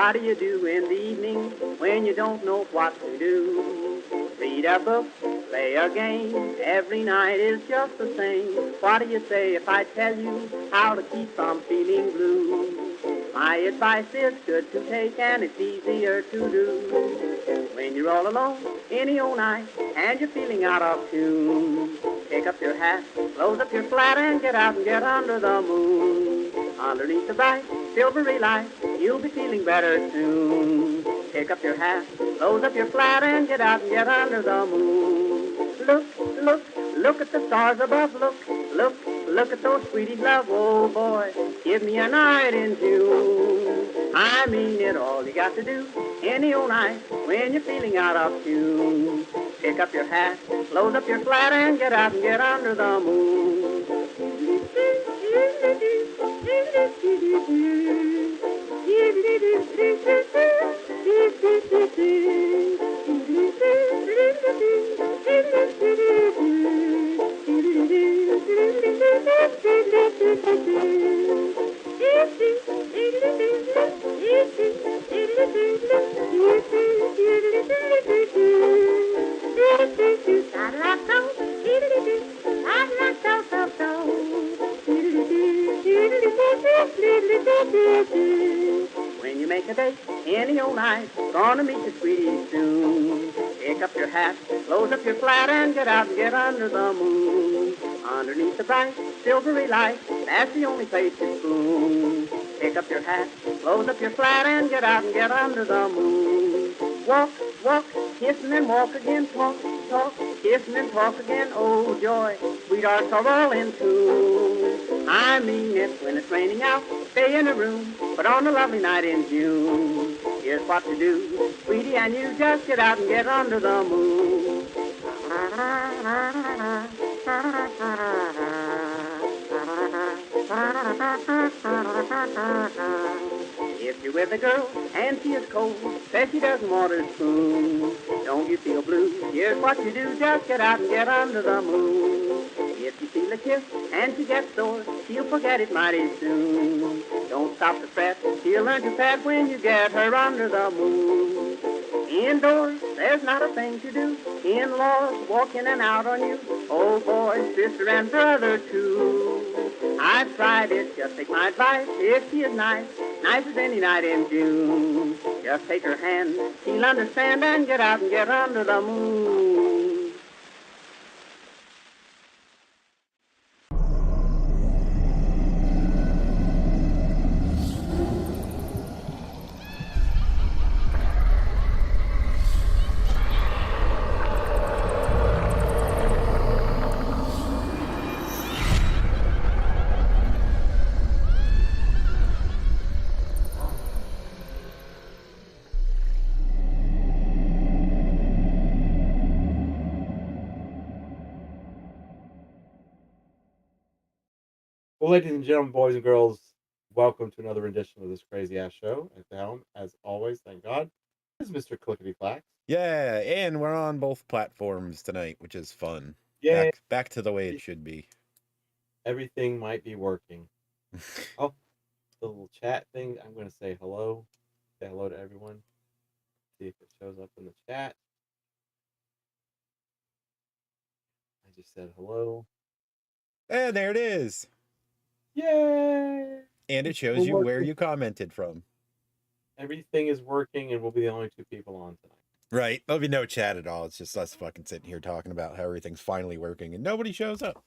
What do you do in the evening when you don't know what to do? Read a book, play a game, every night is just the same. What do you say if I tell you how to keep from feeling blue? My advice is good to take and it's easier to do. When you're all alone, any old night, and you're feeling out of tune, pick up your hat, close up your flat, and get out and get under the moon. Underneath the bright, silvery light, you'll be feeling better soon. Pick up your hat, close up your flat, and get out and get under the moon. Look, look, look at the stars above. Look, look, look at those sweeties love. Oh boy, give me a night in June. I mean it, all you got to do any old night when you're feeling out of tune. Pick up your hat, close up your flat, and get out and get under the moon. When you make a date any old night, gonna meet your sweetie soon. Pick up your hat, close up your flat, and get out and get under the moon. Underneath the bright, silvery light, that's the only place to spoon. Pick up your hat, close up your flat, and get out and get under the moon. Walk, walk, kissing and walk again, talk, talk, kissing and talk again, oh joy, sweethearts are all in tune. I mean it, when it's raining out, stay in a room, but on a lovely night in June, here's what to do, sweetie, and you just get out and get under the moon. If you're with a girl and she is cold, says she doesn't want her spoon, don't you feel blue? Here's what you do, just get out and get under the moon. If you feel a kiss and she gets sore, she'll forget it mighty soon. Don't stop to fret, she'll learn to pet when you get her under the moon. Indoors, there's not a thing to do. In-laws walk in and out on you. Oh boy, sister and brother too. I've tried it, just take my advice. If she is nice, nice as any night in June, just take her hand, she'll understand, and get out and get under the moon. Well, ladies and gentlemen, boys and girls, welcome to another edition of this crazy ass show. At the helm, as always, thank God, is Mr. Clickety Clack. Yeah, and we're on both platforms tonight, which is fun. Yay! Back to the way it should be. Everything might be working. Oh, the little chat thing. I'm going to say hello. Say hello to everyone. See if it shows up in the chat. I just said hello. And there it is. Yay! And it shows you where you commented from. Everything is working, and we'll be the only two people on tonight. Right. There'll be no chat at all. It's just us fucking sitting here talking about how everything's finally working and nobody shows up.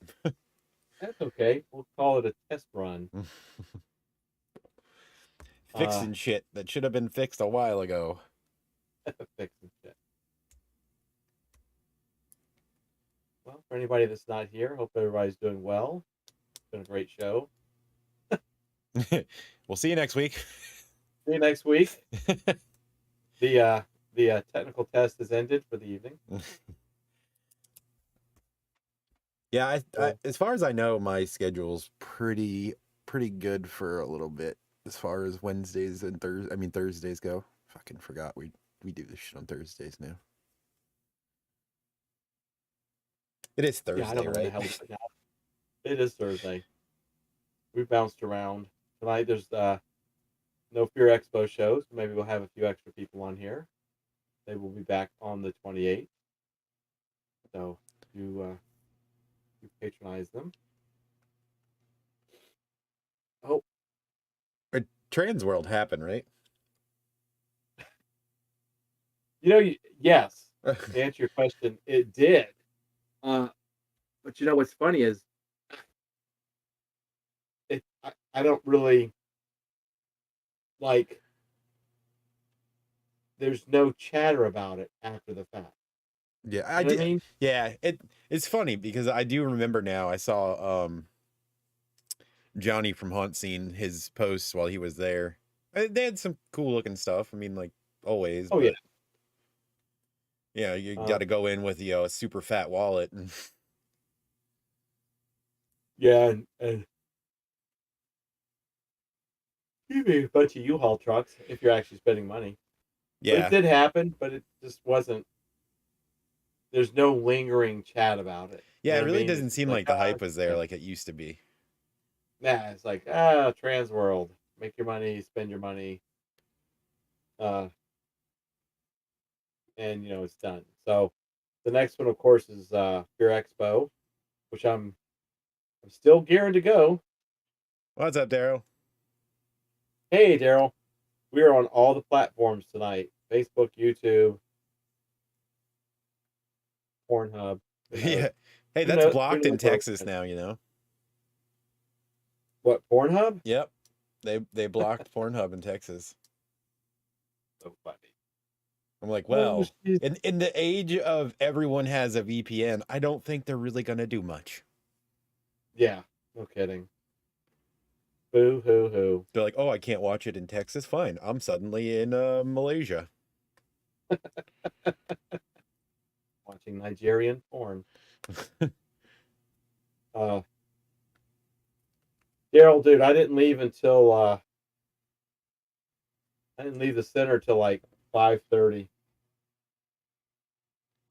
That's okay. We'll call it a test run. Fixing shit that should have been fixed a while ago. Fixing shit. Well, for anybody that's not here, hope everybody's doing well. It's been a great show. We'll see you next week. See you next week. The technical test is ended for the evening. Yeah, I, as far as I know, my schedule's pretty good for a little bit as far as Wednesdays and Thursdays go. Fucking forgot we do this shit on Thursdays now. It is Thursday, I don't know right? what the hell it is Thursday. We bounced around. Tonight there's no Fear Expo shows. Maybe we'll have a few extra people on here. They will be back on the 28th. So you patronize them. Oh, Trans World happened, right? Yes. To answer your question, it did. But what's funny is, I don't really like. There's no chatter about it after the fact. Yeah, You know what I mean? Yeah, it's funny because I do remember now. I saw Johnny from Haunt Scene, his posts while he was there. They had some cool looking stuff. I mean, like always, Oh yeah. but yeah, you got to go in with a super fat wallet. And Yeah, and you need a bunch of U-Haul trucks if you're actually spending money. But it yeah, did happen, but it just wasn't. There's no lingering chat about it. You yeah, know it what I really mean? doesn't It's just seem like, like the hype it's was a there thing. like it used to be. Nah, it's like, Trans World. Make your money, spend your money. Uh, and it's done. So the next one, of course, is Fear Expo, which I'm still gearing to go. What's up, Daryl? Hey, Daryl, we are on all the platforms tonight: Facebook, YouTube, Pornhub. Who knows? Yeah, hey, Who that's knows? Who blocked in knows where Texas we're now. You know. What, Pornhub? Yep, they blocked Pornhub in Texas. So funny. I'm like, Oh, well, in the age of everyone has a VPN, I don't think they're really gonna do much. yeah, no kidding. Boo hoo hoo. They're like, oh, I can't watch it in Texas. Fine, I'm suddenly in Malaysia. Watching Nigerian porn. Uh, Daryl, dude, I didn't leave the center till like 5:30.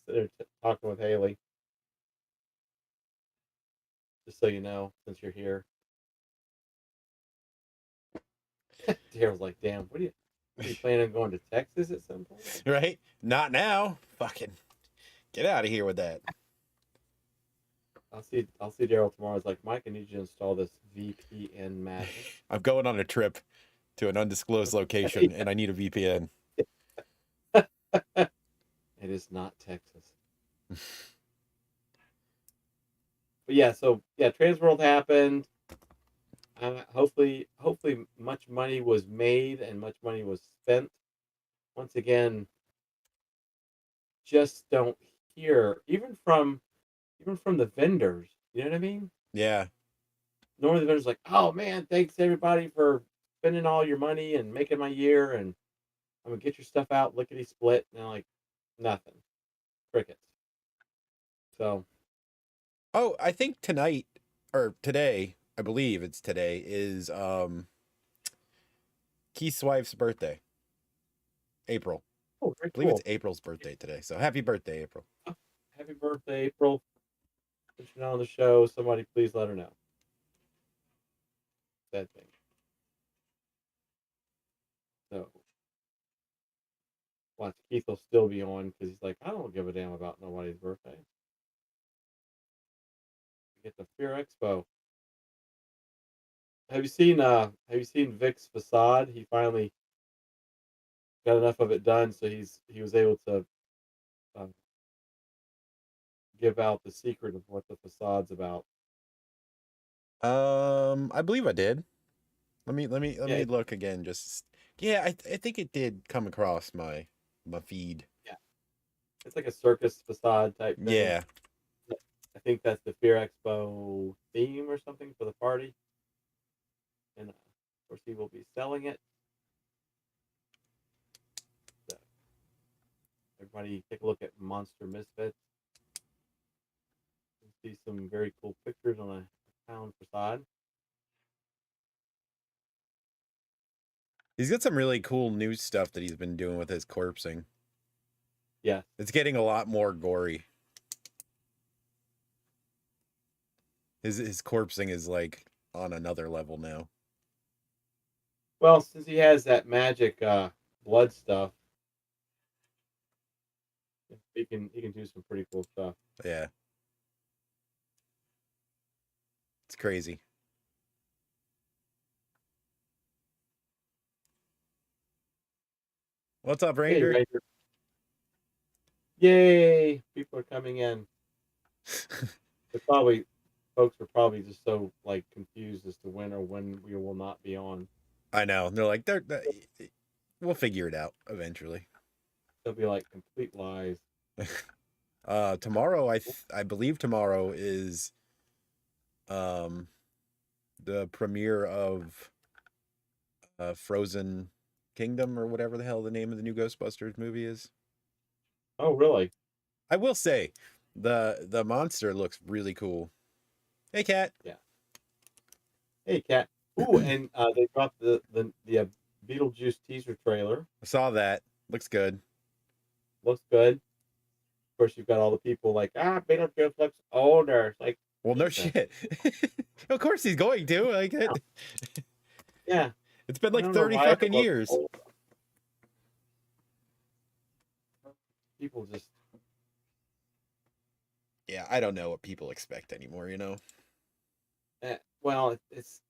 Sitting there talking with Haley. Just so you know, since you're here. Daryl's like, damn, what are you planning on going to Texas at some point? Right? Not now. Fucking get out of here with that. I'll see Daryl tomorrow. It's like, Mike, I need you to install this VPN magic. I'm going on a trip to an undisclosed location, and I need a VPN. It is not Texas. But yeah, Transworld happened. Hopefully, much money was made and much money was spent. Once again, just don't hear even from the vendors. You know what I mean? Yeah. Normally the vendors like, oh man, thanks everybody for spending all your money and making my year, and I'm gonna get your stuff out lickety split. And they're like, nothing, crickets. So Oh, I think tonight or today, I believe it's today, is Keith's wife's birthday. April. oh, very I believe cool. it's April's birthday today. So happy birthday, April. Happy birthday, April. Since you're not on the show, somebody please let her know. Sad thing. So watch, Keith will still be on because he's like, I don't give a damn about nobody's birthday. Get the Fear Expo. Have you seen Vic's facade? He finally got enough of it done, so he was able to uh, give out the secret of what the facade's about. I believe I did. Let Yeah, me look again. Just yeah, I think it did come across my feed. yeah, it's like a circus facade type thing. Yeah. I think that's the Fear Expo theme or something for the party, and of course he will be selling it. So everybody, take a look at Monster Misfits. See some very cool pictures on a town facade. He's got some really cool new stuff that he's been doing with his corpsing. Yeah, It's getting a lot more gory. His corpsing is like on another level now. Well, since he has that magic blood stuff, he can do some pretty cool stuff. Yeah, it's crazy. What's up, Hey, Ranger? Ranger. Yay! People are coming in. They're probably folks are probably just so like confused as to when or when we will not be on. I know. They're like, we'll figure it out eventually. They'll be like complete lies. Tomorrow, I believe tomorrow is um the premiere of Frozen Kingdom or whatever the hell the name of the new Ghostbusters movie is. Oh, really? I will say, the monster looks really cool. Hey, cat. Yeah. Hey, cat. Ooh, and they brought the Beetlejuice teaser trailer. I saw that. Looks good. Looks good. Of course, you've got all the people like, Beetlejuice looks older. It's like, Well, no Jesus. shit. Of course he's going to. Like it. Yeah. It's been I like don't know 30 why it fucking looks years. old. People just Yeah, I don't know what people expect anymore, you know? well, it's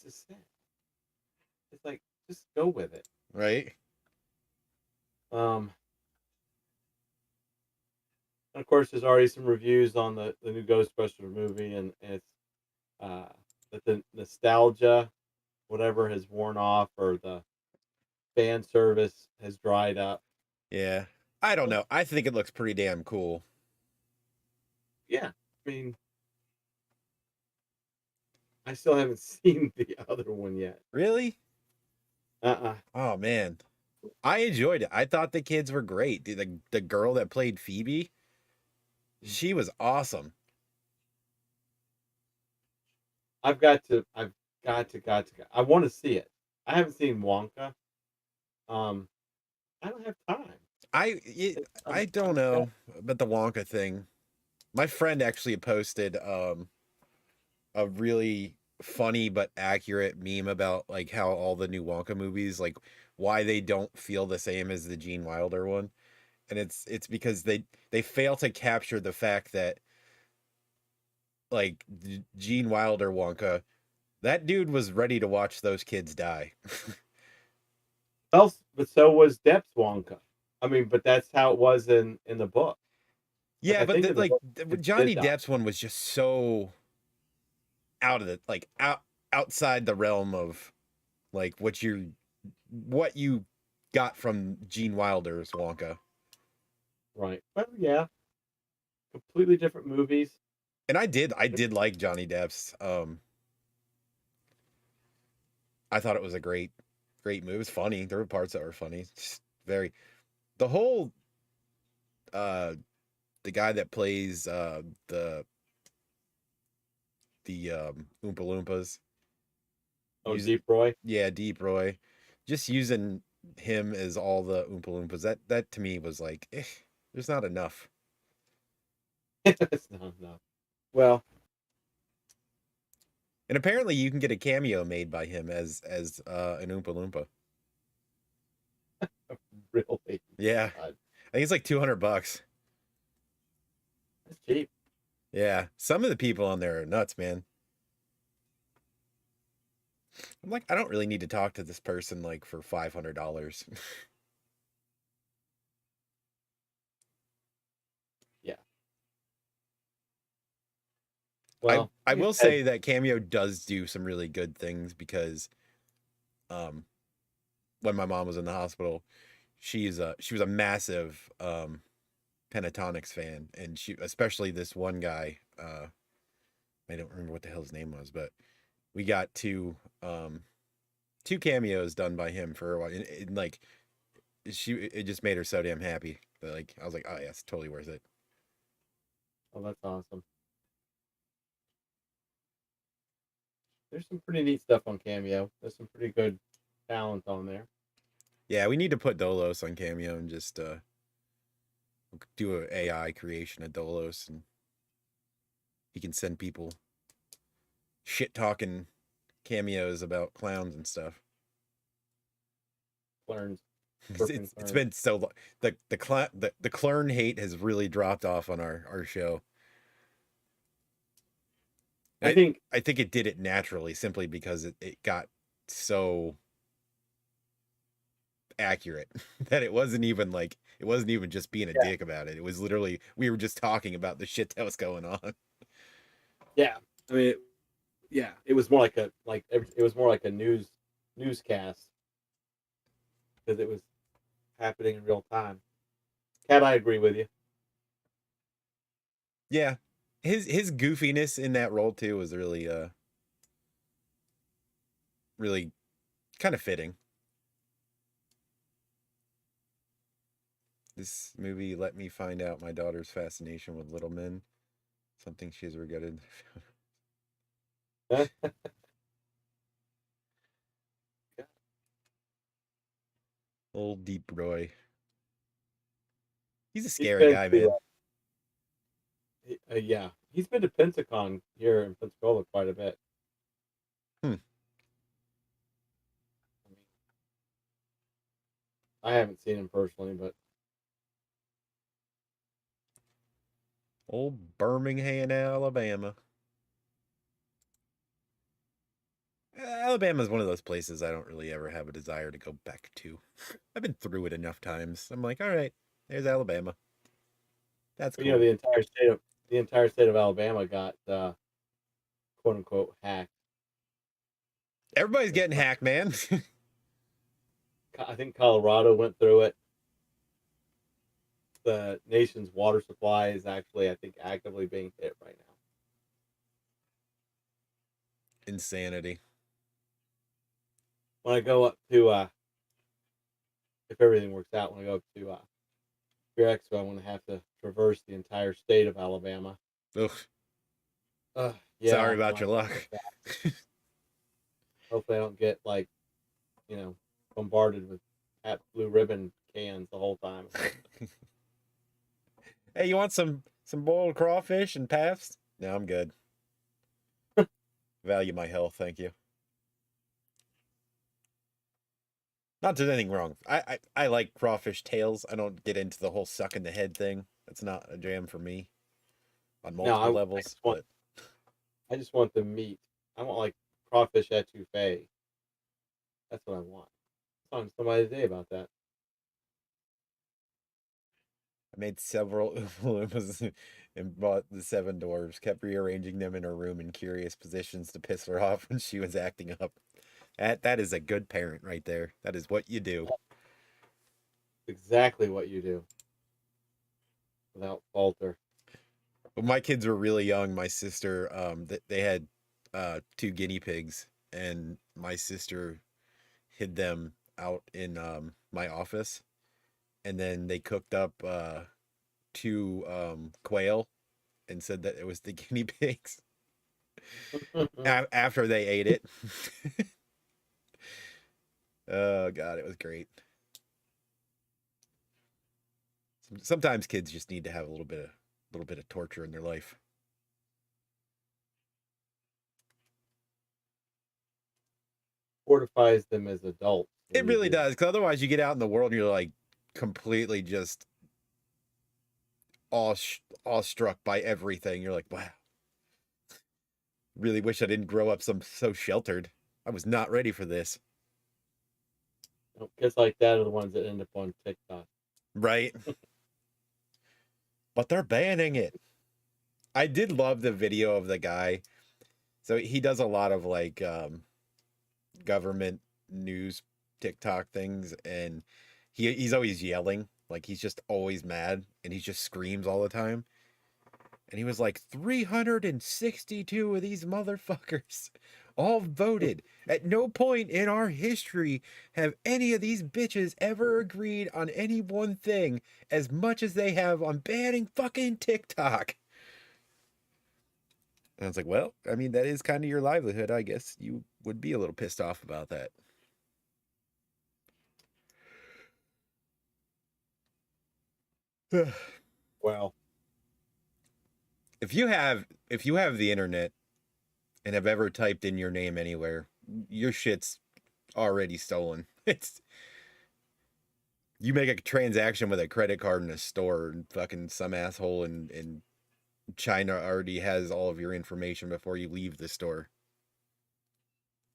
just sad. It's like just go with it. Right? Um, and of course, there's already some reviews on the new Ghostbusters movie, and it's that the nostalgia, whatever, has worn off, or the fan service has dried up. Yeah. I don't know. I think it looks pretty damn cool. Yeah, I mean, I still haven't seen the other one yet. Really? Uh-uh. Oh man. I enjoyed it. I thought the kids were great. The girl that played Phoebe, she was awesome. I've got to. I want to see it. I haven't seen Wonka. Um, I don't have time. I don't know about the Wonka thing. My friend actually posted a really funny but accurate meme about like how all the new Wonka movies, like why they don't feel the same as the Gene Wilder one. And it's because they fail to capture the fact that like Gene Wilder Wonka, that dude was ready to watch those kids die. Well, but so was Depp's Wonka. I mean, but that's how it was in the book. Like Yeah, I but think in the like book, it did Johnny die. Depp's one was just so out of the like outside the realm of like what you got from Gene Wilder's Wonka. Right. Well, yeah, completely different movies. And I did like Johnny Depp's. I thought it was a great movie. It was funny. There were parts that were funny. Just very the whole uh the guy that plays the Oompa Loompas. Oh, Use Deep Roy. Yeah, Deep Roy. Just using him as all the Oompa Loompas. That to me was like, there's not enough. It's not enough. Well, And apparently you can get a cameo made by him as an Oompa Loompa. really, Yeah. God, I think it's like $200. that's cheap. Yeah. Some of the people on there are nuts, man. I'm like, I don't really need to talk to this person like for $500. Yeah. I Well, I like I will said, say that Cameo does do some really good things because um when my mom was in the hospital, she was a massive Pentatonics fan, and she especially this one guy, I don't remember what the hell his name was, but we got two cameos done by him for a while, and like it just made her so damn happy that like I was like, oh yeah, it's totally worth it. oh, that's awesome. There's some pretty neat stuff on Cameo. There's some pretty good talent on there. Yeah, we need to put Dolos on Cameo and just do a AI creation of Dolos, and he can send people shit talking cameos about clowns and stuff. Clarence. It's been so long. The Clern hate has really dropped off on our show. I think it did it naturally, simply because it got so accurate that it wasn't even just being a dick about it. It was literally, we were just talking about the shit that was going on. Yeah, I mean, it was more like a newscast because it was happening in real time. Cat, I agree with you. Yeah, his goofiness in that role too was really really kind of fitting. This movie let me find out my daughter's fascination with little men, something she has regretted. Old Deep Roy. He's a scary guy, man. Yeah, he's been to Pensacon here in Pensacola quite a bit. I haven't seen him personally, but Old Birmingham, Alabama. Alabama is one of those places I don't really ever have a desire to go back to. I've been through it enough times. I'm like, all right, there's Alabama. That's cool. You know, the entire state of Alabama got quote unquote hacked. Everybody's getting hacked, man. I think Colorado went through it. The nation's water supply is actually, I think, actively being hit right now. Insanity. When I go up to, if everything works out, when I go up to Beer Expo, I'm going to have to traverse the entire state of Alabama. Ugh. Yeah, sorry about your luck. Hopefully I don't get bombarded with Blue Ribbon cans the whole time. Hey, you want some boiled crawfish and Pabst? No, I'm good. Value my health, thank you. Not that there's anything wrong. I like crawfish tails. I don't get into the whole suck in the head thing. That's not a jam for me on multiple levels. I just want the meat. I want like crawfish etouffee. That's what I want. I was talking to somebody today about that. I made several Oomph-Loompas and bought the 7 dwarves, kept rearranging them in her room in curious positions to piss her off when she was acting up. That is a good parent right there. That is what you do. Exactly what you do. Without falter. When my kids were really young, my sister, they had 2 guinea pigs, and my sister hid them out in my office, and then they cooked up 2 quail and said that it was the guinea pigs after they ate it. Oh God, it was great. Sometimes kids just need to have a little bit of torture in their life. Fortifies them as adults. It really does, because otherwise you get out in the world and you're like completely just awestruck by everything. You're like, wow. Really wish I didn't grow up so sheltered. I was not ready for this. Kids like that are the ones that end up on TikTok. Right. But they're banning it. I did love the video of the guy. So he does a lot of like government news TikTok things, and he's always yelling. Like he's just always mad, and he just screams all the time. And he was like, 362 of these motherfuckers all voted. At no point in our history have any of these bitches ever agreed on any one thing as much as they have on banning fucking TikTok. And I was like, well, I mean, that is kind of your livelihood. I guess you would be a little pissed off about that. Well, if you have the internet and have ever typed in your name anywhere, your shit's already stolen. You make a transaction with a credit card in a store, and fucking some asshole in China already has all of your information before you leave the store.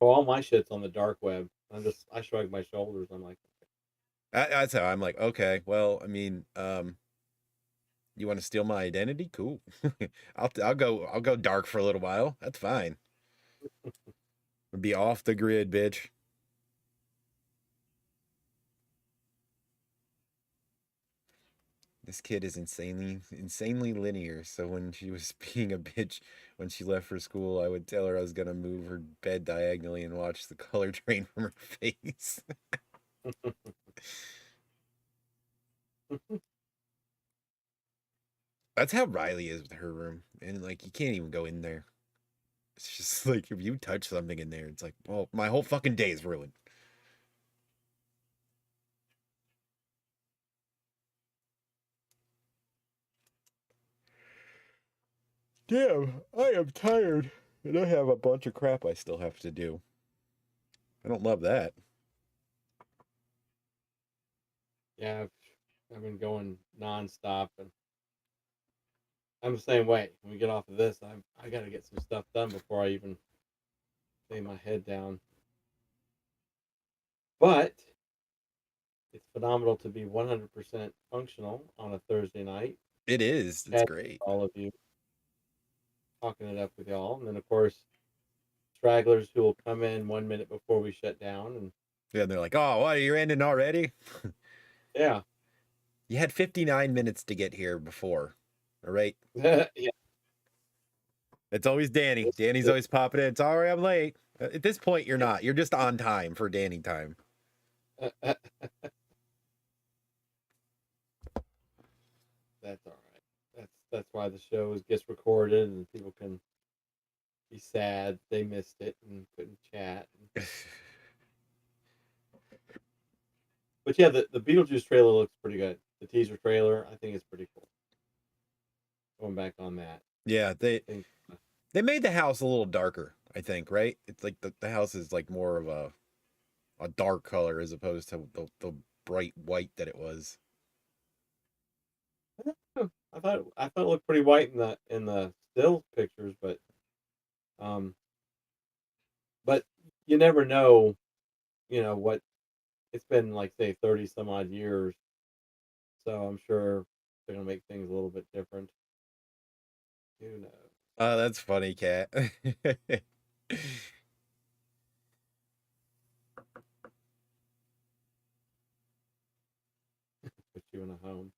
Oh, all my shit's on the dark web. I shrug my shoulders. I'm like, That's how I'm like, okay, well, I mean, you want to steal my identity? Cool. I'll go dark for a little while. That's fine. Be off the grid, bitch. This kid is insanely linear. So when she was being a bitch when she left for school, I would tell her I was gonna move her bed diagonally and watch the color drain from her face. That's how Riley is with her room. And like you can't even go in there. It's just like if you touch something in there, it's like, well, my whole fucking day is ruined. Damn, I am tired. And I have a bunch of crap I still have to do. I don't love that. yeah, I've been going nonstop, and I'm the same way. When we get off of this, I got to get some stuff done before I even lay my head down. But it's phenomenal to be 100% functional on a Thursday night. It is. It's Chatting great. with all of you, talking it up with y'all, and then of course stragglers who will come in 1 minute before we shut down, and Yeah, they're like, oh, what, you're ending already? yeah, You had 59 minutes to get here before. All right. yeah. It's always Danny. Danny's always popping in. Sorry, I'm late. At this point, you're not. You're just on time for Danny time. That's all right. That's why the show gets recorded and people can be sad they missed it and couldn't chat. But yeah, the Beetlejuice trailer looks pretty good. The teaser trailer, I think, is pretty cool. Going back on that, Yeah, I think they made the house a little darker, I think, right? It's like the house is like more of a dark color as opposed to the bright white that it was. I thought it looked pretty white in the still pictures, um, but you never know, what it's been like, say, 30 some odd years. So I'm sure they're gonna make things a little bit different. Who knows? Oh, that's funny, Cat. Put you in a home.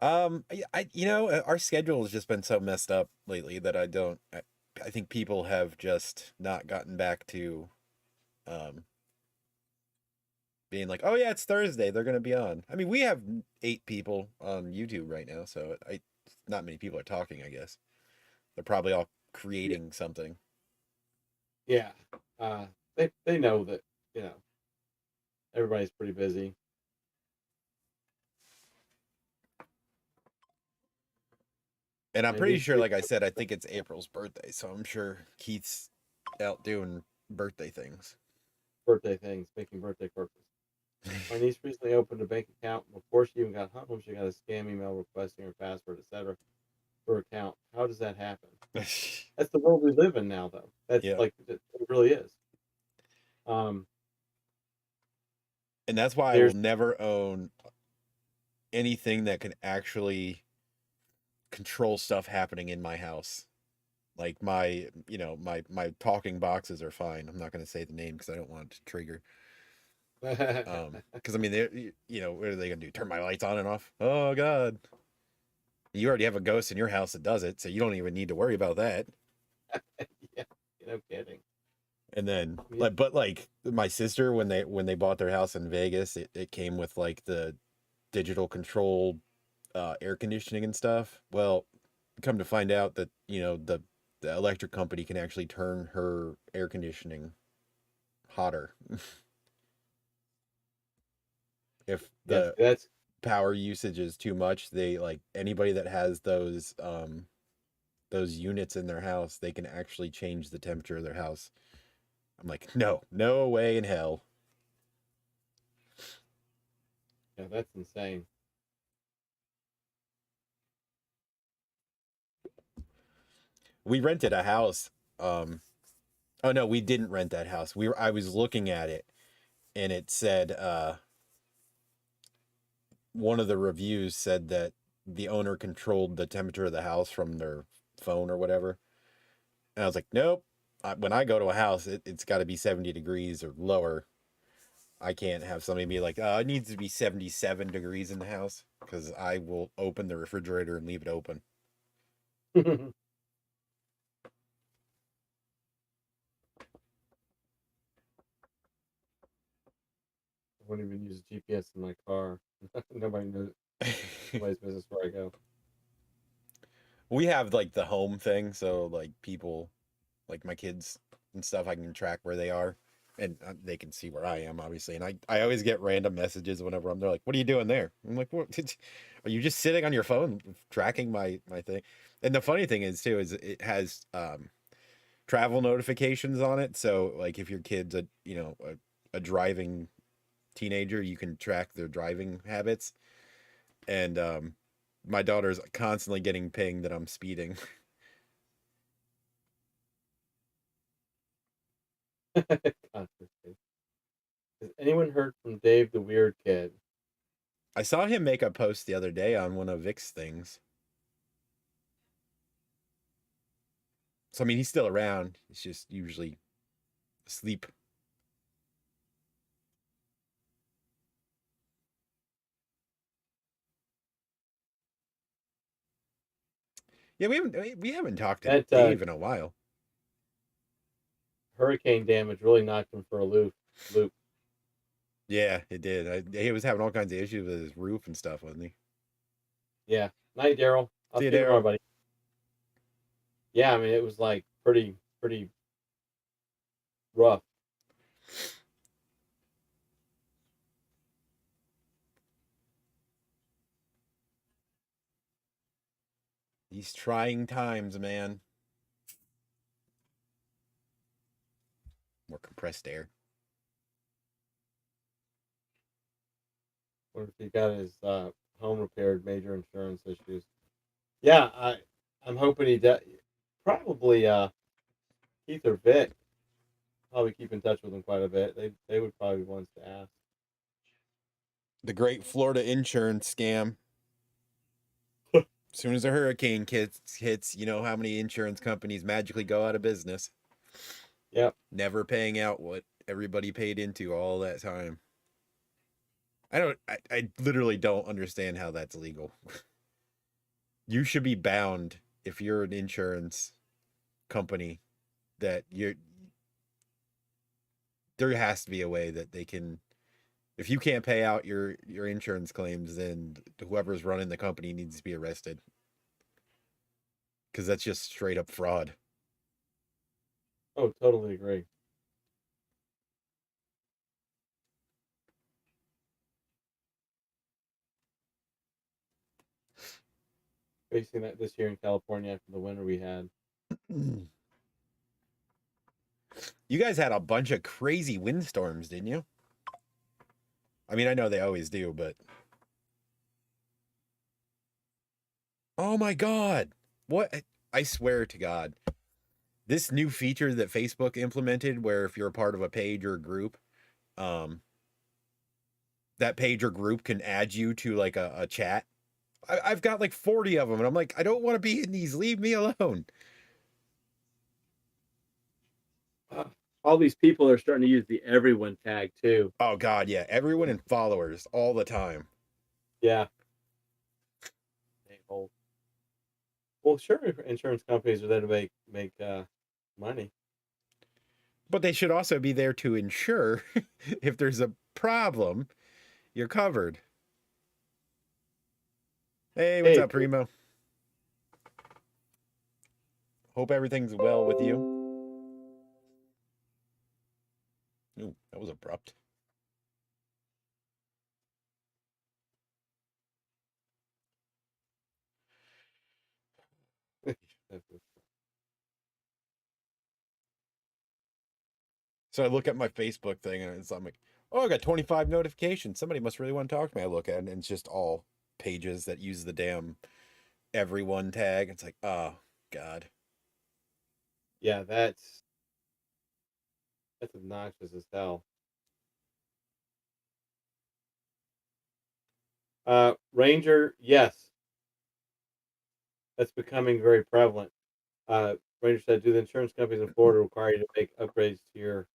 Our schedule has just been so messed up lately that I think people have just not gotten back to um being like, oh yeah, it's Thursday, they're gonna be on. I mean, we have 8 people on YouTube right now, so not many people are talking, I guess. They're probably all Yeah, creating something. yeah. They know that you know everybody's pretty busy. And I'm And pretty these sure, three like I said, I think it's April's birthday, so I'm sure Keith's out doing birthday things. birthday things, making birthday corpses. My niece recently opened a bank account. Before she even got home, she got a scam email requesting her password, etc. for her account. How does that happen? That's the world we live in now, though. That's Yeah. like it really is. Um, And that's why I will there's never own anything that can actually control stuff happening in my house. Like my talking boxes are fine. I'm not going to say the name because I don't want it to trigger. Because I mean, what are they going to do? Turn my lights on and off? Oh God! You already have a ghost in your house that does it, so you don't even need to worry about that. yeah, no kidding. And then, Yeah. like my sister, when they bought their house in Vegas, it came with like the digital control air conditioning and stuff. Well, come to find out that the electric company can actually turn her air conditioning hotter if Yes, the that's power usage is too much. They like anybody that has those units in their house, they can actually change the temperature of their house. I'm like, no way in hell. Yeah, that's insane. We rented a house. Oh no, we didn't rent that house. I was looking at it and it said one of the reviews said that the owner controlled the temperature of the house from their phone or whatever. And I was like, nope. When I go to a house, it's got to be 70 degrees or lower. I can't have somebody be like, it needs to be 77 degrees in the house because I will open the refrigerator and leave it open. I won't even use GPS in my car. Nobody knows. Nobody's business where I go. We have like the home thing, so like people, like my kids and stuff, I can track where they are, and they can see where I am, obviously. And I always get random messages whenever I'm there, like, "What are you doing there?" I'm like, "What? Are you just sitting on your phone tracking my thing?" And the funny thing is too is it has travel notifications on it, so like if your kid's a driving teenager, you can track their driving habits. And my daughter's constantly getting pinged that I'm speeding. Constantly. Has anyone heard from Dave the Weird Kid? I saw him make a post the other day on one of Vic's things. So I mean, he's still around. He's just usually asleep. Yeah, we haven't talked to That Dave in a while. hurricane damage really knocked him for a loop. Yeah, it did. He was having all kinds of issues with his roof and stuff, wasn't he? Yeah. Night, Daryl. I'll See see you, you tomorrow, Daryl. buddy. Yeah, I mean it was like pretty rough. These trying times, man. More compressed air. What if he got his home repaired, major insurance issues? Yeah, I'm hoping he does. Probably Keith or Vic. Probably keep in touch with him quite a bit. They would probably be ones to ask. The great Florida insurance scam. As soon as a hurricane hits, you know how many insurance companies magically go out of business. Yep. Never paying out what everybody paid into all that time. I literally don't understand how that's legal. You should be bound if you're an insurance company that there has to be a way that they can, if you can't pay out your insurance claims, then whoever's running the company needs to be arrested. Because that's just straight up fraud. Oh, totally agree. Facing that this year in California after the winter we had. You guys had a bunch of crazy windstorms, didn't you? I mean, I know they always do, but oh my God. What? I swear to God. This new feature that Facebook implemented where if you're a part of a page or a group, um, that page or group can add you to like a chat. I've got like 40 of them and I'm like, I don't want to be in these. Leave me alone. All these people are starting to use the everyone tag too. Oh God, yeah. Everyone in followers all the time. Yeah. Well, sure, insurance companies are there to make money. But they should also be there to ensure if there's a problem, you're covered. Hey, what's Hey, up, Primo? Hope everything's well with you. Ooh, that was abrupt. So I look at my Facebook thing and I'm like, Oh, I got 25 notifications. Somebody must really want to talk to me. I look at it, and it's just all pages that use the damn everyone tag. It's like, oh, God. Yeah, that's obnoxious as hell. Ranger, yes, that's becoming very prevalent. Ranger said, "Do the insurance companies in Florida require you to make upgrades to your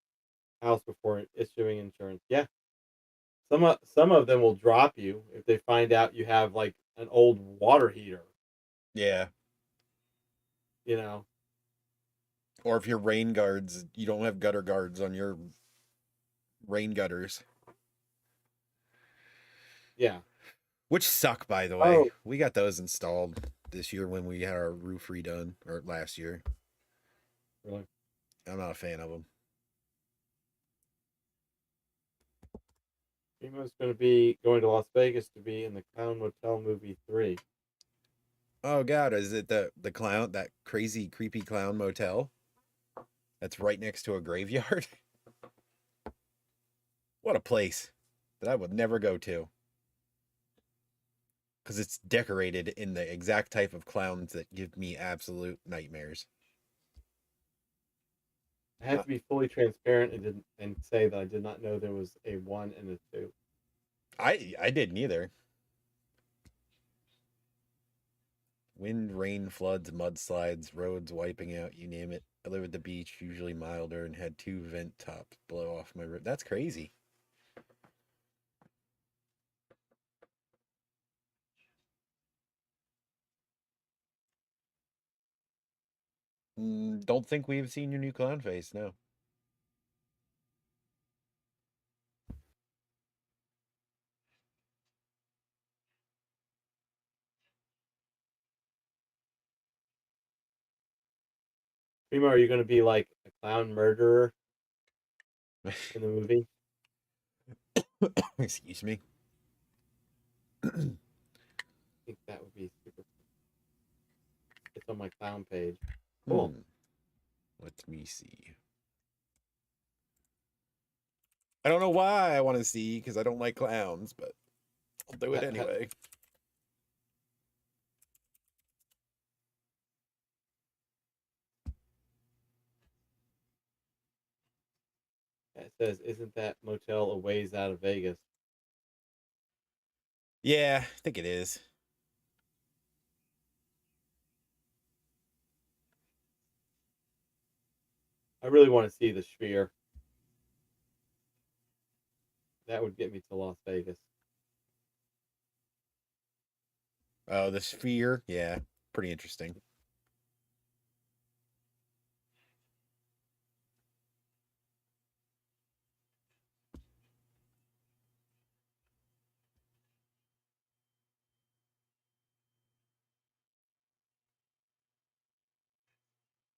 house before issuing insurance?" Yeah, some of them will drop you if they find out you have like an old water heater. Yeah. You know, Or if your rain guards, you don't have gutter guards on your rain gutters, yeah. which suck, by the way. Oh, We got those installed this year when we had our roof redone, or last year. really? I'm not a fan of them. Primo's going to be going to Las Vegas to be in the Clown Motel movie 3. Oh God, is it the clown, that crazy creepy clown motel that's right next to a graveyard? What a place that I would never go to, because it's decorated in the exact type of clowns that give me absolute nightmares. I have to be fully transparent and say that I did not know there was a 1 and a 2. I didn't either. Wind, rain, floods, mudslides, roads wiping out, you name it. I live at the beach, usually milder, and had 2 vent tops blow off my roof. That's crazy. Don't think we've seen your new clown face, no. Primo, are you going to be like a clown murderer in the movie? Excuse me. I think that would be super. It's on my clown page. Cool. Let me see. I don't know why I want to see, because I don't like clowns, but I'll do it anyway. It says, "Isn't that motel a ways out of Vegas?" Yeah, I think it is. I really want to see the Sphere. That would get me to Las Vegas. Oh, the Sphere. Yeah, pretty interesting.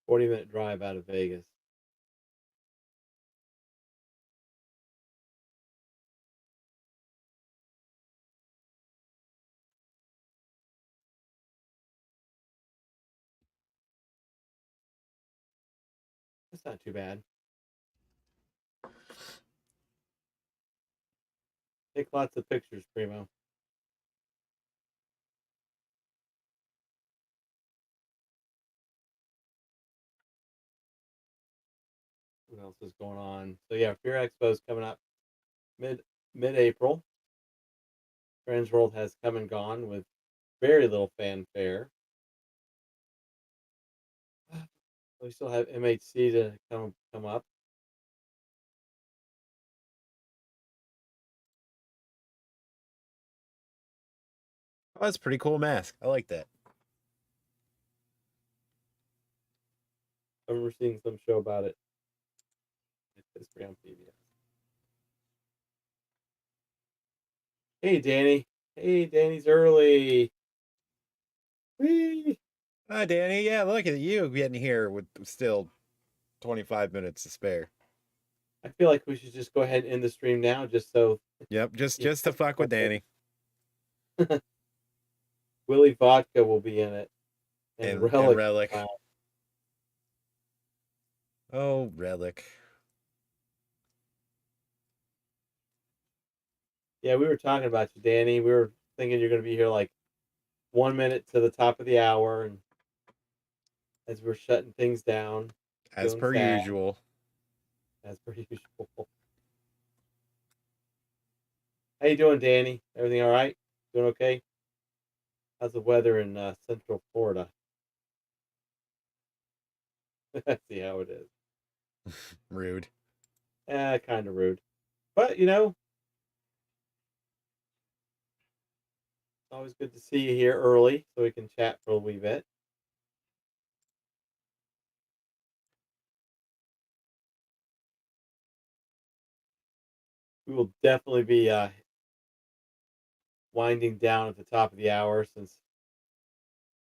Forty-minute drive out of Vegas. That's not too bad. Take lots of pictures, Primo. What else is going on? So yeah, Fear Expo is coming up mid April. Trans World has come and gone with very little fanfare. We still have MHC to come up. Oh, that's a pretty cool mask. I like that. I remember seeing some show about it. It's history on PBS. Hey, Danny. Hey, Danny's early. Whee! Hi, Danny. Yeah, look at you getting here with still 25 minutes to spare. I feel like we should just go ahead and end the stream now, just so. Yep, just to fuck with Danny. Willie Vodka will be in it, And Relic. Relic. Oh, Relic. Yeah, we were talking about you, Danny. We were thinking you're going to be here like 1 minute to the top of the hour, and as we're shutting things down, As feeling per sad usual. as per usual. How you doing, Danny? Everything all right? Doing okay? How's the weather in Central Florida? See how it is. Rude. Kind of rude, but it's always good to see you here early so we can chat for a wee bit. We will definitely be winding down at the top of the hour since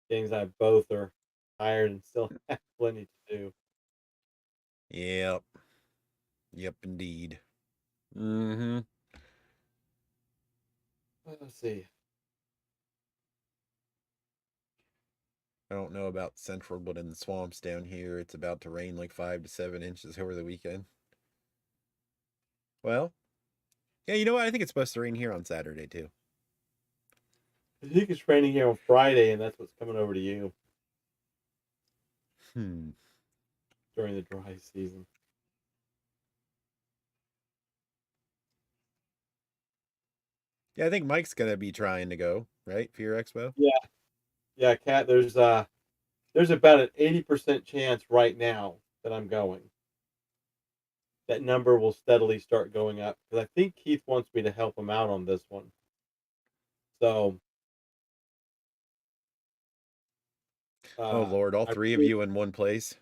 James and I both are tired and still have plenty to do. Yep. Yep, indeed. Mm-hmm. Let's see. I don't know about Central, but in the swamps down here, it's about to rain like 5 to 7 inches over the weekend. Well, yeah, you know what? I think it's supposed to rain here on Saturday too. I think it's raining here on Friday, and that's what's coming over to you Hmm. during the dry season. Yeah, I think Mike's gonna be trying to go, right? Fear Expo. Yeah, yeah, Kat. There's about an 80% chance right now that I'm going. That number will steadily start going up because I think Keith wants me to help him out on this one. So, Oh uh, Lord, all I three of really you in one place.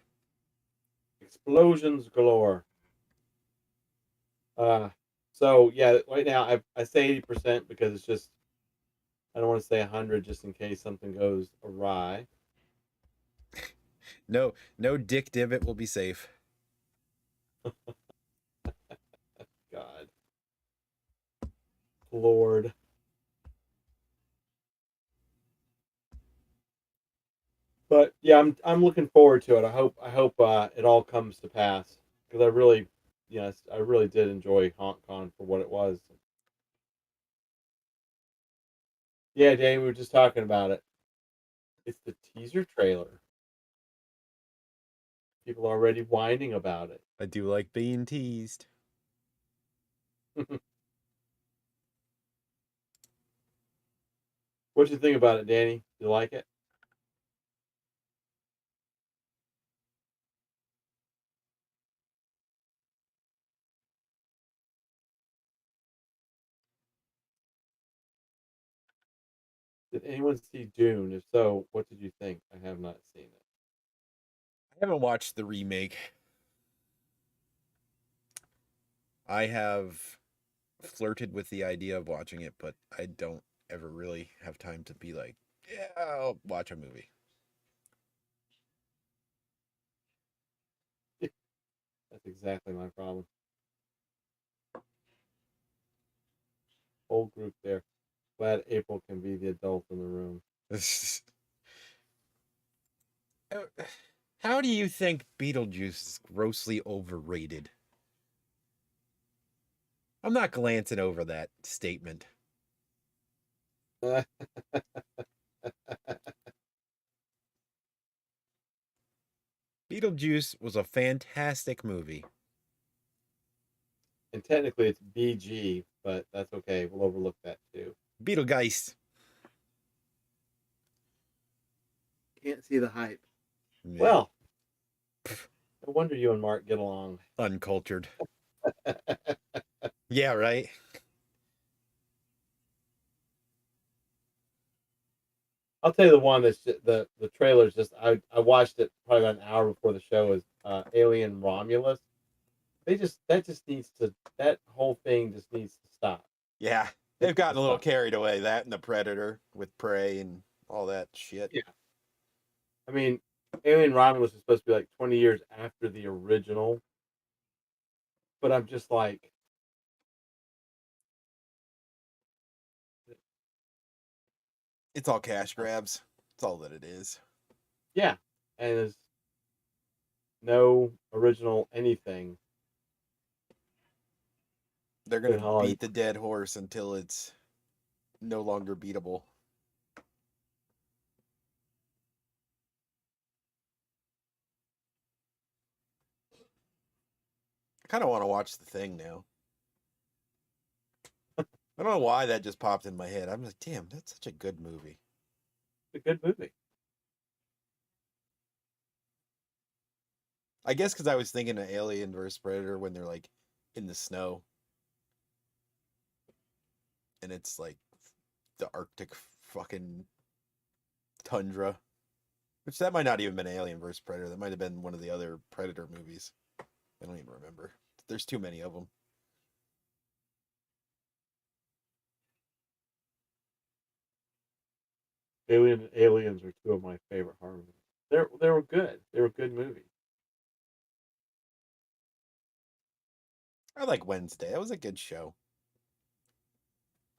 explosions galore. Uh, so yeah, right now I say 80% because it's just I don't want to say 100 just in case something goes awry. No, no Dick Divot will be safe. God, Lord. But yeah, I'm looking forward to it. I hope it all comes to pass because I really, yes, I really did enjoy HauntCon for what it was. Yeah, Danny, we were just talking about it. It's the teaser trailer. People are already whining about it. I do like being teased. What you think about it, Danny? You like it? Did anyone see Dune? If so, what did you think? I have not seen it. I haven't watched the remake. I have flirted with the idea of watching it, but I don't ever really have time to be like, yeah, I'll watch a movie. That's exactly my problem. Whole group there. Glad April can be the adult in the room. How do you think Beetlejuice is grossly overrated? I'm not glancing over that statement. Beetlejuice was a fantastic movie. And technically it's BG, but that's okay. We'll overlook that too. Beetlegeist. Can't see the hype. Meh. Well, no wonder you and Mark get along. Uncultured. Yeah, right. I'll tell you the one that's the trailer's just I watched it probably about an hour before the show is Alien Romulus. That just needs to that whole thing just needs to stop. Yeah, It they've needs to gotten a little stop. carried away. That and the Predator with Prey and all that shit. Yeah. I mean, Alien Romulus is supposed to be like 20 years after the original, but I'm just like, It's all cash grabs. That's all that it is. yeah, and there's no original anything. They're in gonna Hollywood. beat the dead horse until it's no longer beatable. I kind of want to watch The Thing now. I don't know why that just popped in my head. I'm like, damn, that's such a good movie. It's a good movie. I guess because I was thinking of Alien vs Predator when they're like in the snow, and it's like the Arctic fucking tundra. Which that might not even been Alien vs Predator. That might have been one of the other Predator movies. I don't even remember. There's too many of them. Aliens are two of my favorite horror movies. They were good. They were good movies. I like Wednesday. That was a good show.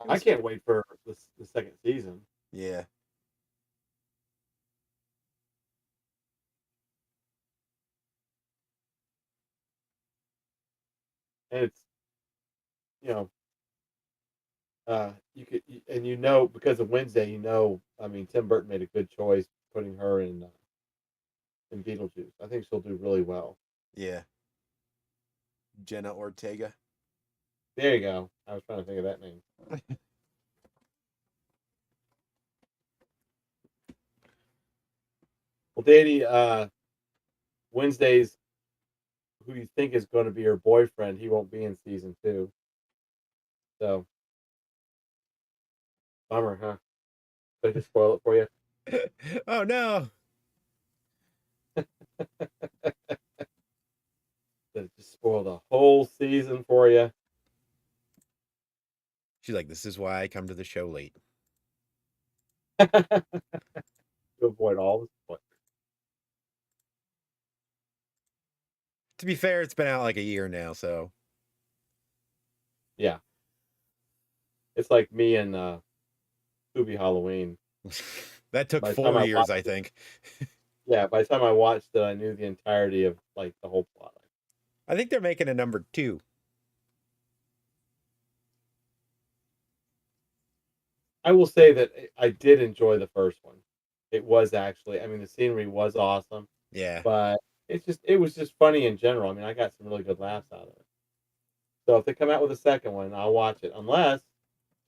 I can't wait for the second season. Yeah. And it's and because of Wednesday, I mean, Tim Burton made a good choice putting her in Beetlejuice. I think she'll do really well. Yeah. Jenna Ortega. There you go. I was trying to think of that name. Well, Danny, Wednesday's who you think is going to be her boyfriend, he won't be in season 2. So, bummer, huh? Did I just spoil it for you? Oh no. Did it just spoil the whole season for you? She's like, this is why I come to the show late. To avoid all the spoilers. To be fair, it's been out like a year now, so Yeah. It's like me and Scooby Halloween. that took By the time 4 I years, watched I it, think. yeah, by the time I watched it, I knew the entirety of like the whole plot. I think they're making a number 2. I will say that I did enjoy the first one. It was actually, I mean, the scenery was awesome, Yeah. but it was just funny in general. I mean, I got some really good laughs out of it. So if they come out with a second one, I'll watch it, unless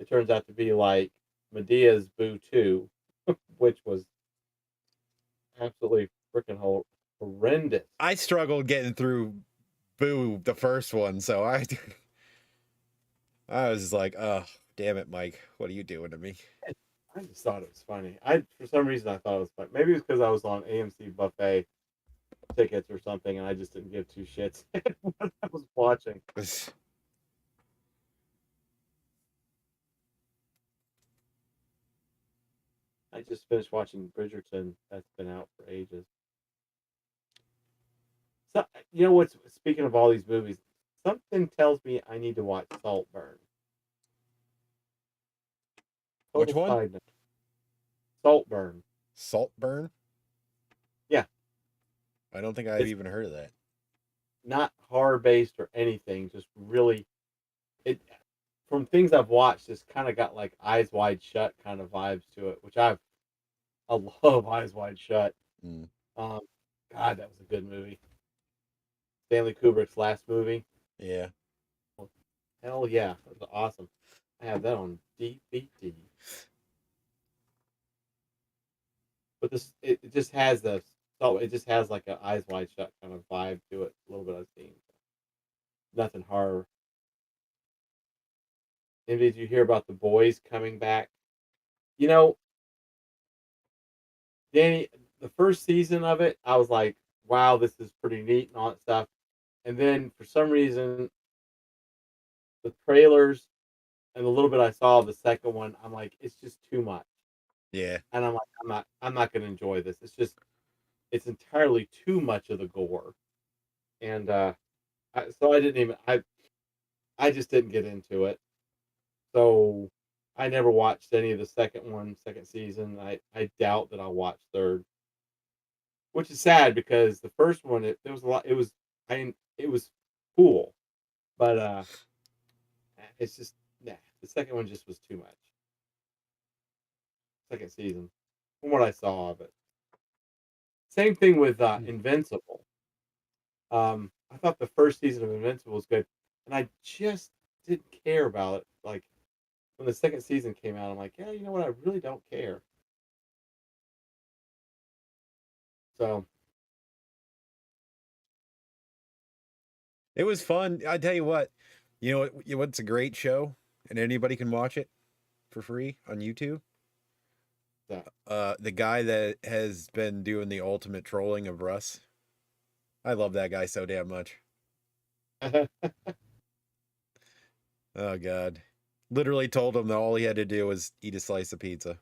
it turns out to be like Medea's Boo 2, which was absolutely freaking horrendous. I struggled getting through Boo, the first one, so I was like, oh, damn it, Mike. What are you doing to me? I just thought it was funny. For some reason I thought it was funny. Maybe it's because I was on AMC buffet tickets or something, and I just didn't give two shits what I was watching. I just finished watching Bridgerton. That's been out for ages. So you know what's speaking of all these movies, something tells me I need to watch Saltburn. Which Total one? side note. Saltburn. Saltburn? Yeah. I don't think I've It's even heard of that. not horror based or anything. Just really, it from things I've watched, it's kind of got like Eyes Wide Shut kind of vibes to it, which I love Eyes Wide Shut. Mm. Um, God, that was a good movie. Stanley Kubrick's last movie. Yeah. Hell yeah, that was awesome. I have that on DVD. But it just has it just has like an Eyes Wide Shut kind of vibe to it. A little bit I've seen. Nothing horror. And did you hear about the boys coming back? You know, Danny, the first season of it, I was like, wow, this is pretty neat and all that stuff. And then for some reason, the trailers and the little bit I saw of the second one, I'm like, it's just too much. Yeah. And I'm like, I'm not gonna enjoy this. It's entirely too much of the gore. And so I didn't even I just didn't get into it. So I never watched any of the second season. I doubt that I'll watch third. Which is sad because the first one there was a lot it was cool. But it's just nah. The second one just was too much. Second season, from what I saw of it. Same thing with Invincible. I thought the first season of Invincible was good, and I just didn't care about it. Like when the second season came out, I'm like, yeah, you know what? I really don't care. So It was fun. I tell you what, what's a great show, and anybody can watch it for free on YouTube. yeah. The guy that has been doing the ultimate trolling of Russ. I love that guy so damn much. Oh God, literally told him that all he had to do was eat a slice of pizza.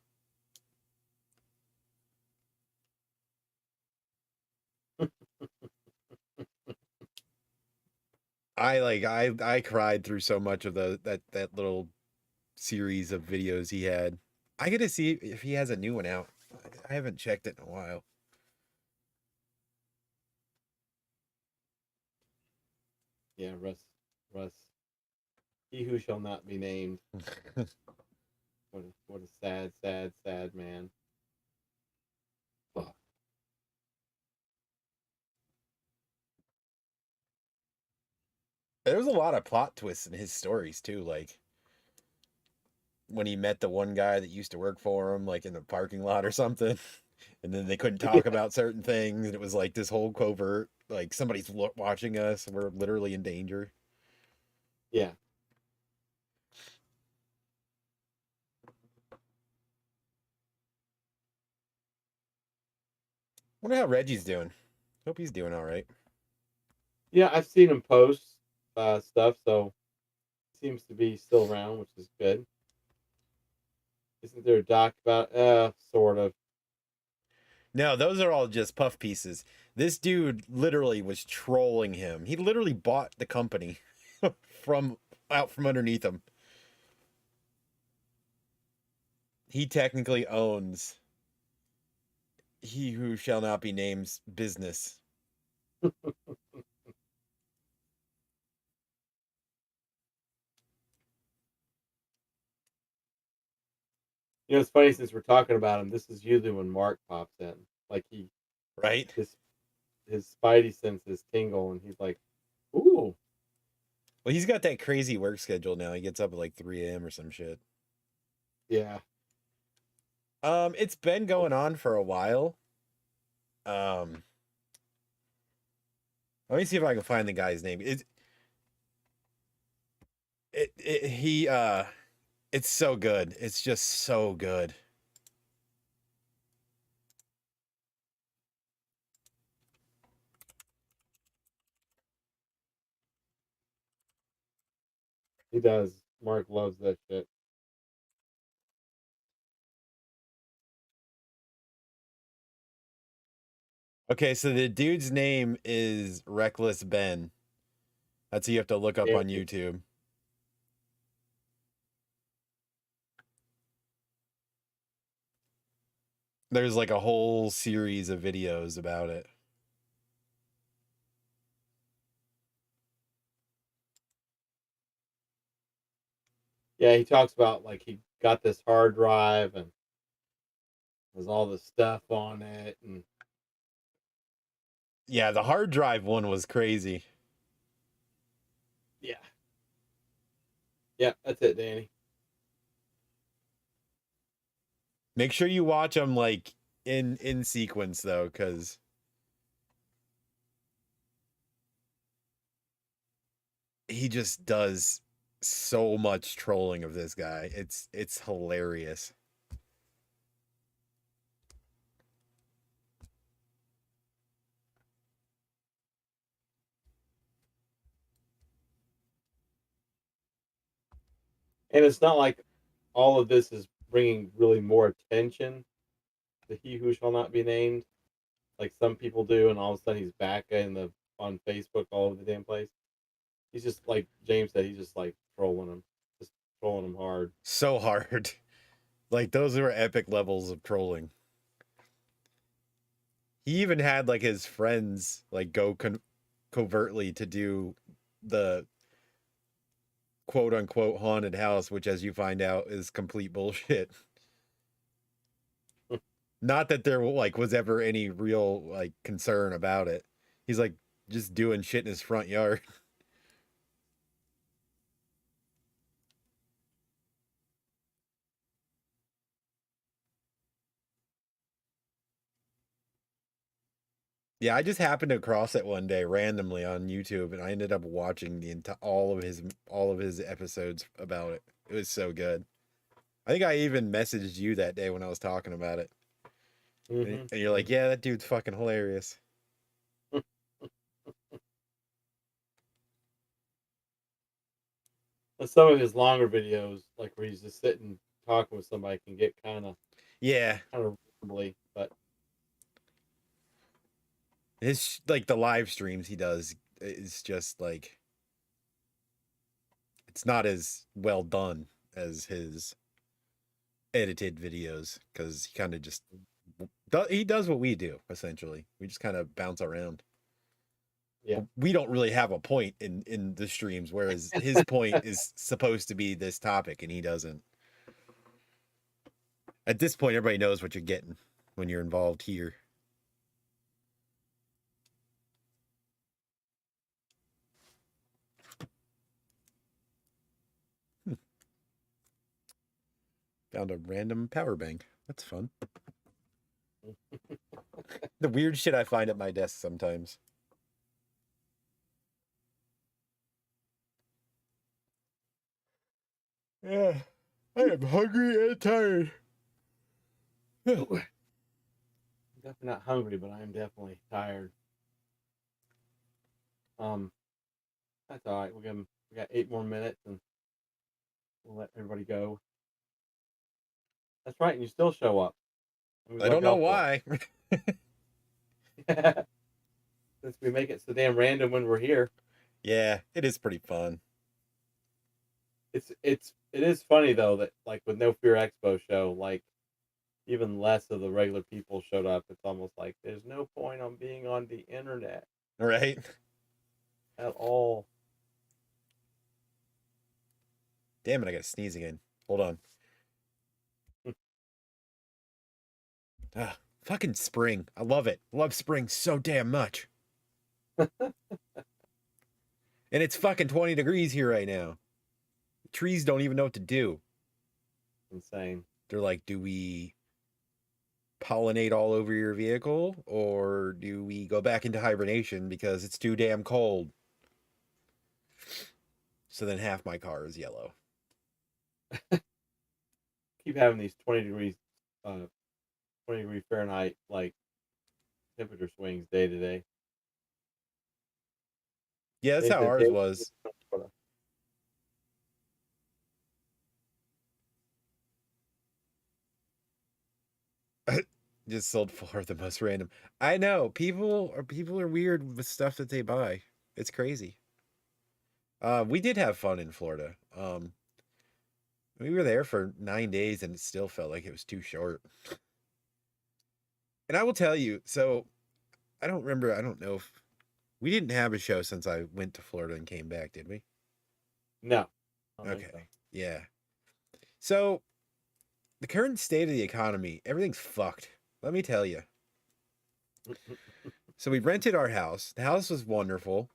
I cried through so much of that little series of videos he had. I gotta see if he has a new one out. I haven't checked it in a while. Yeah, Russ. He who shall not be named. What a sad, sad, sad man. Fuck. There was a lot of plot twists in his stories too, like when he met the one guy that used to work for him, like in the parking lot or something, and then they couldn't talk about certain things, and it was like this whole covert, like somebody's watching us, and we're literally in danger. Yeah. Wonder how Reggie's doing. Hope he's doing all right. Yeah, I've seen him post stuff, so seems to be still around, which is good. Isn't there a doc about sort of. No, those are all just puff pieces. This dude literally was trolling him. He literally bought the company from out from underneath him. He technically owns He Who Shall Not Be Named's business. You know, it's funny since we're talking about him. This is usually when Mark pops in, like Right? his spidey senses tingle, and he's like, "Ooh, Well, he's got that crazy work schedule now. He gets up at like 3 a.m. or some shit. yeah." It's been going on for a while. Um, Let me see if I can find the guy's name. It's so good. It's just so good. He does. Mark loves that shit. Okay, so the dude's name is Reckless Ben. That's who you have to look up on YouTube. There's like a whole series of videos about it. Yeah, he talks about like he got this hard drive and there's all this stuff on it, and Yeah, the hard drive one was crazy. yeah, yeah, that's it, Danny. Make sure you watch them like in sequence though, because he just does so much trolling of this guy. It's hilarious. And it's not like all of this is bringing really more attention to he who shall not be named, like some people do, and all of a sudden he's back on Facebook all over the damn place. He's just like James said, he's just like just trolling him hard. So hard. Like those were epic levels of trolling. He even had like his friends like go covertly to do the quote unquote haunted house, which, as you find out, is complete bullshit. Not that there like was ever any real like concern about it. He's like just doing shit in his front yard. Yeah, I just happened to cross it one day randomly on YouTube, and I ended up watching the all of his episodes about it. It was so good. I think I even messaged you that day when I was talking about it, and you're like, "Yeah, that dude's fucking hilarious." But some of his longer videos, like where he's just sitting talking with somebody, can get kind of rambly. But his like the live streams he does is just like it's not as well done as his edited videos because he kind of just he does what we do essentially. We just kind of bounce around. Yeah, we don't really have a point in the streams, whereas his point is supposed to be this topic, and he doesn't. At this point, everybody knows what you're getting when you're involved here. Found a random power bank. That's fun. The weird shit I find at my desk sometimes. Yeah, I am hungry and tired. definitely not hungry, but I am definitely tired. That's all right. We got 8 more minutes, and we'll let everybody go. That's right, and you still show up. I don't know why. Since we make it so damn random when we're here. Yeah, it is pretty fun. It is funny though that like with No Fear Expo show, like even less of the regular people showed up. It's almost like there's no point on being on the internet. Right? At all. Damn it, I gotta sneeze again. Hold on. Fucking spring. I love it. I love spring so damn much. And it's fucking 20 degrees here right now. The trees don't even know what to do. Insane. They're like, do we pollinate all over your vehicle, or do we go back into hibernation because it's too damn cold? So then half my car is yellow. Keep having these 20 degree Fahrenheit like temperature swings day to day. Yeah, that's how ours was. Just sold for the most random. I know people are weird with stuff that they buy. It's crazy. We did have fun in Florida. We were there for 9 days, and it still felt like it was too short. And I will tell you, so I don't know if we didn't have a show since I went to Florida and came back, did we? No. Okay. So. Yeah. So the current state of the economy, everything's fucked. Let me tell you. So we rented our house. The house was wonderful.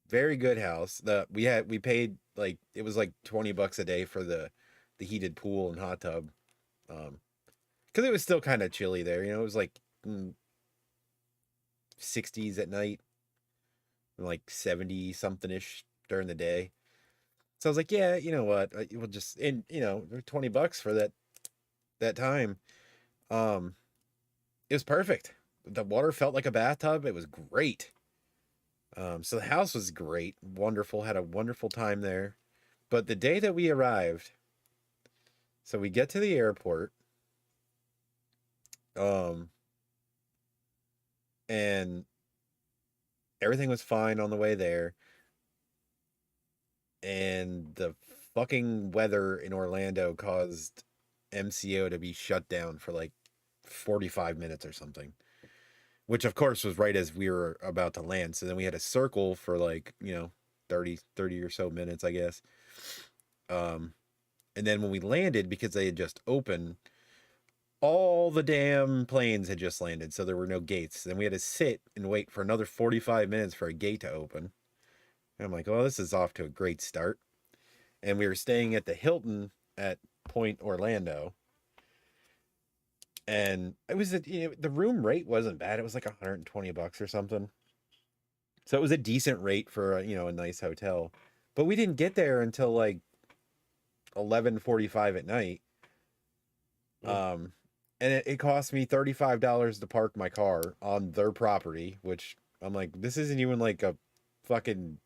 Very good house. We paid like it was like $20 a day for the heated pool and hot tub. Because it was still kind of chilly there, it was like 60s at night, and like 70 something ish during the day. So I was like, yeah, you know what? We'll just $20 for that time. It was perfect. The water felt like a bathtub. It was great. So the house was great, wonderful. Had a wonderful time there. But the day that we arrived, so we get to the airport, and everything was fine on the way there. And the fucking weather in Orlando caused MCO to be shut down for like 45 minutes or something, which of course was right as we were about to land. So then we had to circle for like, 30 or so minutes, I guess. And then when we landed, because they had just opened, all the damn planes had just landed, so there were no gates. Then we had to sit and wait for another 45 minutes for a gate to open. And I'm like, oh, this is off to a great start. And we were staying at the Hilton at Point Orlando. And it was, the room rate wasn't bad. It was like $120 or something. So it was a decent rate for, a nice hotel. But we didn't get there until like 11:45 at night. And it cost me $35 to park my car on their property, which I'm like, this isn't even like a fucking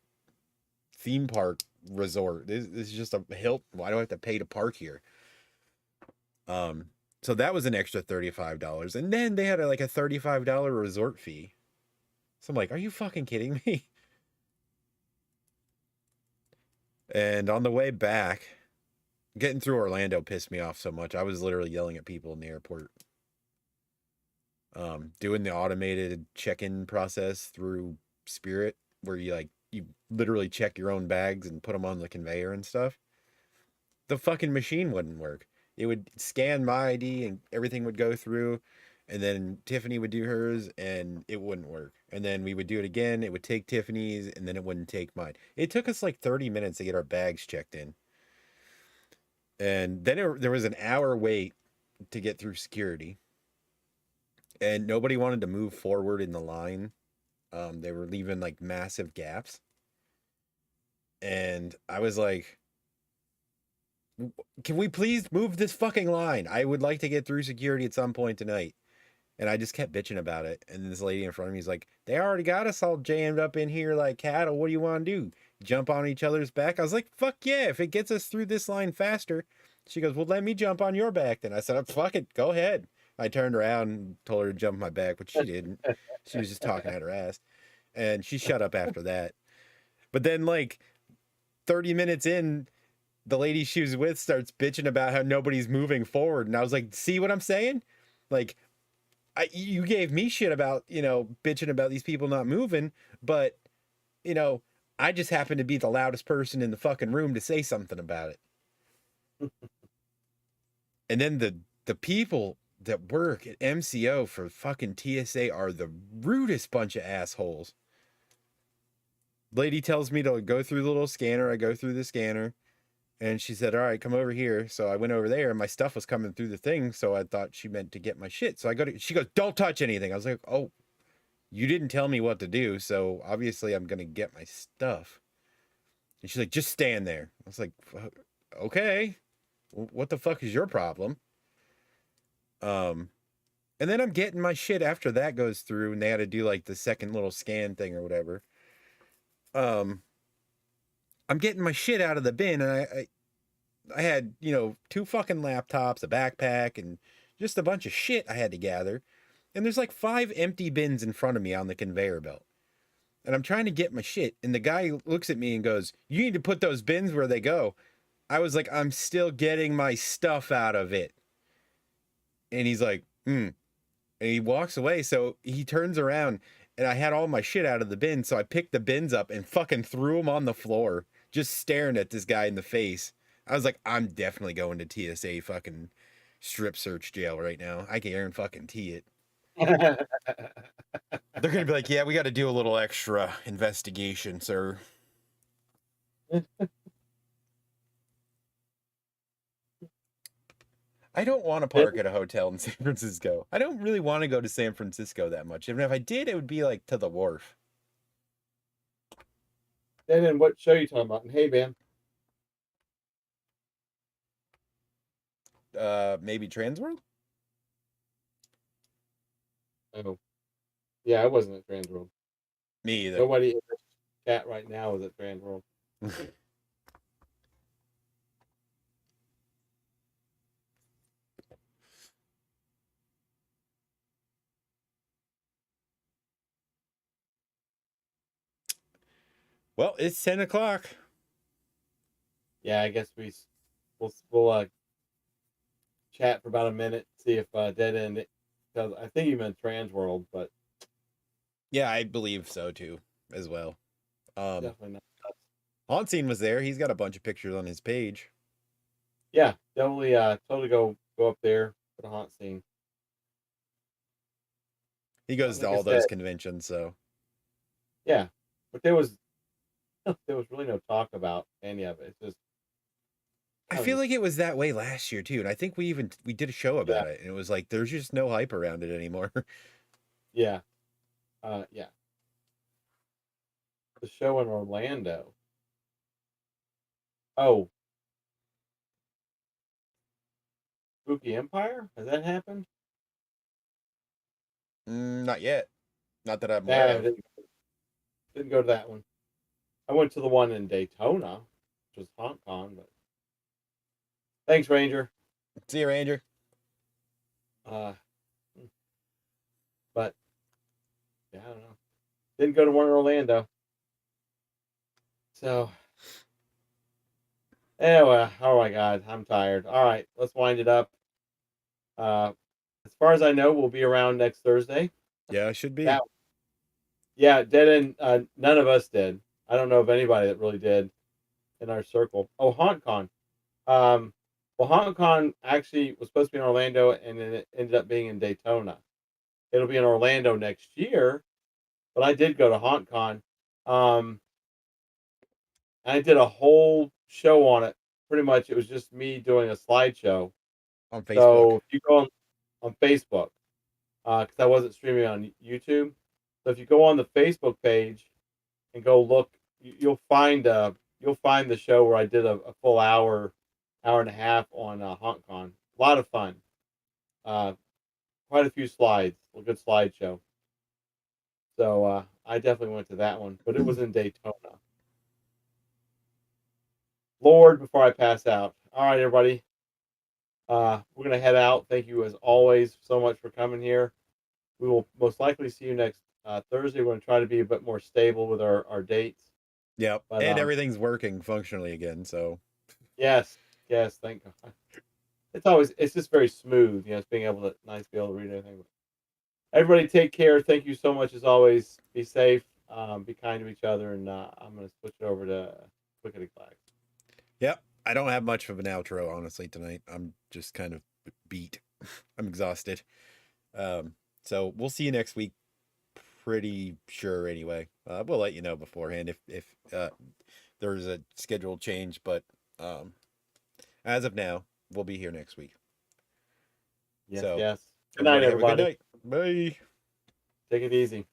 theme park resort. This is just a Hilton. Why do I have to pay to park here? So that was an extra $35. And then they had like a $35 resort fee. So I'm like, are you fucking kidding me? And on the way back, getting through Orlando pissed me off so much. I was literally yelling at people in the airport. Doing the automated check-in process through Spirit, where you literally check your own bags and put them on the conveyor and stuff. The fucking machine wouldn't work. It would scan my ID and everything would go through, and then Tiffany would do hers and it wouldn't work. And then we would do it again. It would take Tiffany's and then it wouldn't take mine. It took us like 30 minutes to get our bags checked in. And then there was an hour wait to get through security. And nobody wanted to move forward in the line. They were leaving like massive gaps. And I was like, can we please move this fucking line? I would like to get through security at some point tonight. And I just kept bitching about it. And this lady in front of me is like, they already got us all jammed up in here like cattle. What do you want to do? Jump on each other's back? I was like, fuck yeah, if it gets us through this line faster. She goes, well, let me jump on your back then. I said, fuck it, go ahead. I turned around and told her to jump on my back, but she didn't. She was just talking at her ass. And she shut up after that. But then like 30 minutes in, the lady she was with starts bitching about how nobody's moving forward. And I was like, see what I'm saying? Like, you gave me shit about, bitching about these people not moving, but, I just happen to be the loudest person in the fucking room to say something about it. And then the people that work at MCO for fucking TSA are the rudest bunch of assholes. Lady tells me to go through the little scanner. I go through the scanner. And she said, all right, come over here. So I went over there and my stuff was coming through the thing. So I thought she meant to get my shit. So she goes, don't touch anything. I was like, oh, you didn't tell me what to do. So obviously I'm going to get my stuff. And she's like, just stand there. I was like, okay, what the fuck is your problem? And then I'm getting my shit after that goes through and they had to do like the second little scan thing or whatever. I'm getting my shit out of the bin and I had, 2 fucking laptops, a backpack, and just a bunch of shit I had to gather. And there's like 5 empty bins in front of me on the conveyor belt. And I'm trying to get my shit. And the guy looks at me and goes, you need to put those bins where they go. I was like, I'm still getting my stuff out of it. And he's like, And he walks away. So he turns around and I had all my shit out of the bin. So I picked the bins up and fucking threw them on the floor, just staring at this guy in the face. I was like, I'm definitely going to TSA fucking strip search jail right now. I can fucking tee it. They're going to be like, yeah, we got to do a little extra investigation, sir. I don't want to park at a hotel in San Francisco. I don't really want to go to San Francisco that much. Even if I did, it would be like to the wharf. Then what show you talking about? And hey, man. Maybe Transworld? Oh. Yeah, I wasn't at Transworld. Me either. Nobody in the chat right now is at Transworld. Well, it's 10 o'clock. Yeah, I guess we'll chat for about a minute, see if Dead End, because I think you meant Transworld, but yeah, I believe so too, as well. definitely not. Hauntine was there. He's got a bunch of pictures on his page. Yeah, definitely. Totally go up there for the haunt scene. He goes to Like I all those said, conventions, so yeah, but there was really no talk about any of it. It's just I kind of feel just like it was that way last year too. And I think we did a show yeah, about it, and it was like there's just no hype around it anymore. yeah, yeah. The show in Orlando. Oh, Spooky Empire? Has that happened? Not yet. Not that I'm Nah, aware I of. didn't go to that one. I went to the one in Daytona, which was HauntCon, but thanks, Ranger. See you, Ranger. Uh, but yeah, I don't know. Didn't go to one in Orlando. So, anyway, oh my God, I'm tired. All right, let's wind it up. Uh, as far as I know, we'll be around next Thursday. Yeah, I should be. That yeah, didn't none of us did. I don't know of anybody that really did in our circle. Oh, HauntCon. Um, well, HauntCon actually was supposed to be in Orlando, and then it ended up being in Daytona. It'll be in Orlando next year, but I did go to HauntCon. Um, I did a whole show on it. Pretty much, it was just me doing a slideshow. On Facebook. So if you go on Facebook, because I wasn't streaming on YouTube, so if you go on the Facebook page and go look, you'll find the show where I did a full hour and a half on HauntCon. A lot of fun. Uh, Quite a few slides. A good slideshow. So I definitely went to that one, but it was in Daytona. Lord, before I pass out. All right, everybody. We're gonna head out. Thank you as always so much for coming here. We will most likely see you next Thursday. We're gonna try to be a bit more stable with our dates. Yep. But And everything's working functionally again, so yes, yes, thank God. It's just very smooth. It's being able to be able to read anything. Everybody, take care. Thank you so much as always. Be safe. Be kind to each other, and I'm gonna switch it over to Clickety Clack. yep. I don't have much of an outro, honestly, tonight. I'm just kind of beat. I'm exhausted. So we'll see you next week. Pretty sure anyway. We'll let you know beforehand if there's a schedule change, but as of now, we'll be here next week. Yes, So yes. Good night, everybody have a good everybody. night. Bye. Take it easy.